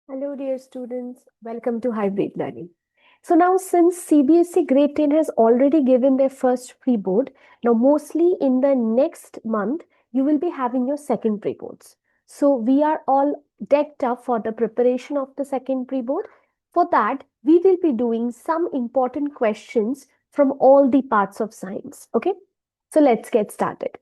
Hello, dear students. Welcome to Hybrid Learning. So now, since CBSE Grade 10 has already given their first pre-board, now mostly in the next month, you will be having your second pre-boards. So we are all decked up for the preparation of the second pre-board. For that, we will be doing some important questions from all the parts of science. Okay, so let's get started.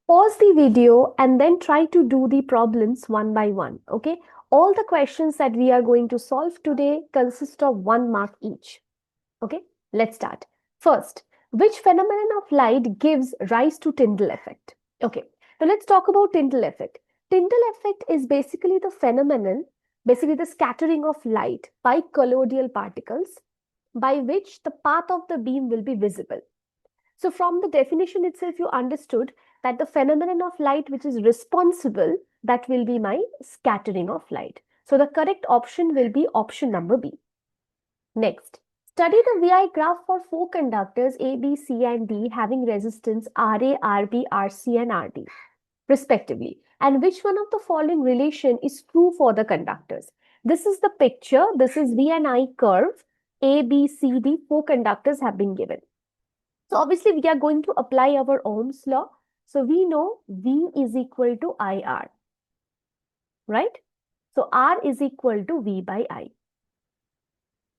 Pause the video and then try to do the problems one by one. Okay. All the questions that we are going to solve today consist of 1 mark each. Okay. Let's start. First, which phenomenon of light gives rise to Tyndall effect? Okay. Now let's talk about Tyndall effect. Tyndall effect is basically the phenomenon, basically the scattering of light by colloidal particles by which the path of the beam will be visible. So from the definition itself, you understood that the phenomenon of light which is responsible, that will be my scattering of light. So the correct option will be option number B. Next, study the VI graph for four conductors A, B, C, and D having resistance RA, RB, RC, and RD respectively. And which one of the following relation is true for the conductors? This is the picture. This is V and I curve. A, B, C, D, four conductors have been given. So obviously we are going to apply our Ohm's law. So we know V is equal to IR, right? So R is equal to V by I.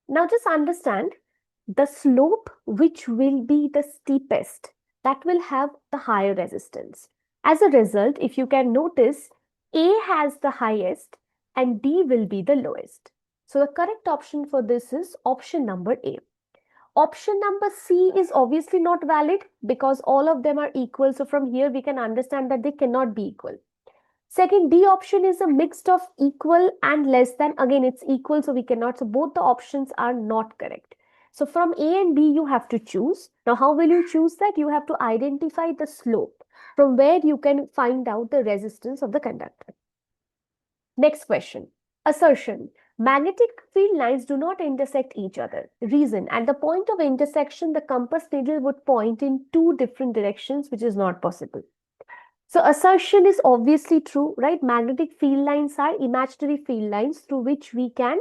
Now just understand the slope which will be the steepest, that will have the higher resistance. As a result, if you can notice, A has the highest and D will be the lowest. So the correct option for this is option number A. Option number C is obviously not valid because all of them are equal. So from here, we can understand that they cannot be equal. Second, D option is a mix of equal and less than. Again, it's equal, so we cannot. So both the options are not correct. So from A and B, you have to choose. Now, how will you choose that? You have to identify the slope from where you can find out the resistance of the conductor. Next question. Assertion. Magnetic field lines do not intersect each other. Reason. At the point of intersection, the compass needle would point in two different directions, which is not possible. So assertion is obviously true, right? Magnetic field lines are imaginary field lines through which we can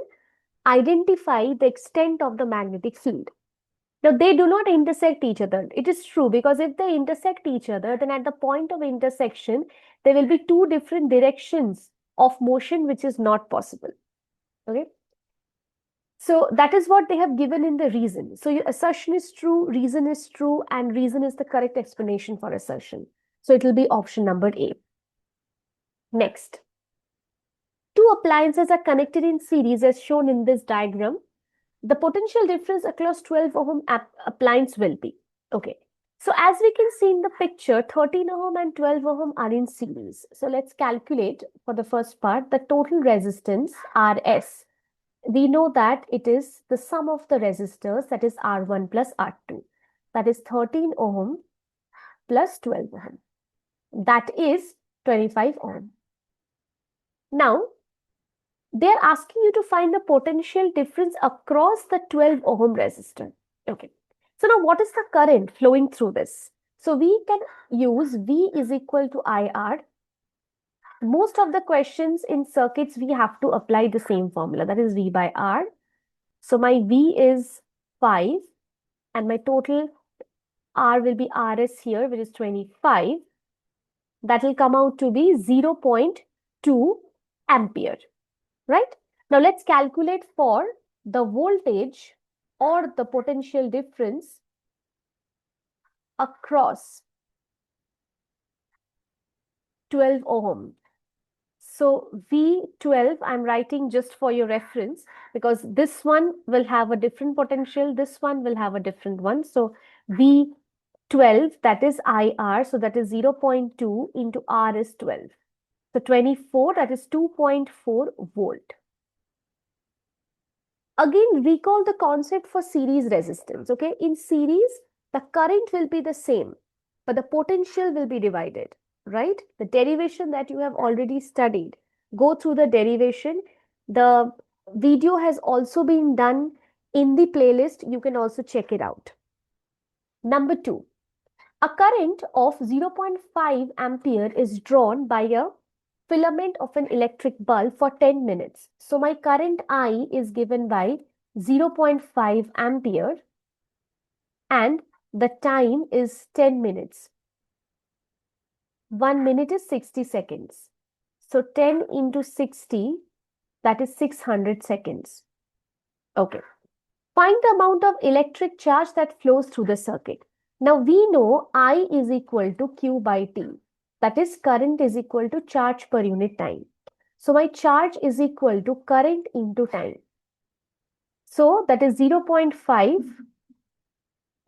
identify the extent of the magnetic field. Now, they do not intersect each other. It is true because if they intersect each other, then at the point of intersection, there will be two different directions of motion, which is not possible. Okay. So that is what they have given in the reason. So your assertion is true, reason is true, and reason is the correct explanation for assertion. So it will be option number A. Next. Two appliances are connected in series as shown in this diagram. The potential difference across 12 ohm appliance will be. Okay. So as we can see in the picture, 13 ohm and 12 ohm are in series. So let's calculate for the first part the total resistance RS. We know that it is the sum of the resistors, that is R1 plus R2. That is 13 ohm plus 12 ohm. That is 25 ohm. Now, they're asking you to find the potential difference across the 12 ohm resistor. Okay. So now what is the current flowing through this? So we can use V is equal to IR. Most of the questions in circuits, we have to apply the same formula, that is V by R. So my V is 5 and my total R will be RS here, which is 25. That will come out to be 0.2 ampere, right? Now let's calculate for the voltage or the potential difference across 12 ohm. So V12, I'm writing just for your reference because this one will have a different potential. This one will have a different one. So V12, that is IR. So that is 0.2 into R is 12. So 24, that is 2.4 volt. Again, recall the concept for series resistance. Okay, in series, the current will be the same, but the potential will be divided, right? The derivation that you have already studied, go through the derivation. The video has also been done in the playlist. You can also check it out. Number 2, a current of 0.5 ampere is drawn by a filament of an electric bulb for 10 minutes. So my current I is given by 0.5 ampere and the time is 10 minutes. 1 minute is 60 seconds. So 10 into 60, that is 600 seconds. Okay. Find the amount of electric charge that flows through the circuit. Now we know I is equal to Q by T. That is current is equal to charge per unit time. So my charge is equal to current into time. So that is 0.5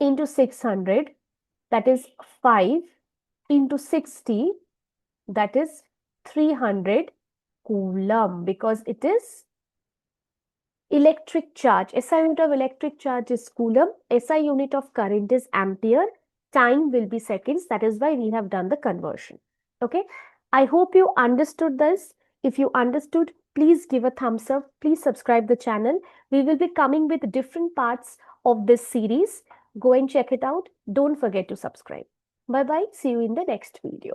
into 600. That is 5 into 60. That is 300 coulomb because it is electric charge. SI unit of electric charge is coulomb. SI unit of current is ampere. Time will be seconds. That is why we have done the conversion. Okay. I hope you understood this. If you understood, please give a thumbs up. Please subscribe the channel. We will be coming with different parts of this series. Go and check it out. Don't forget to subscribe. Bye-bye. See you in the next video.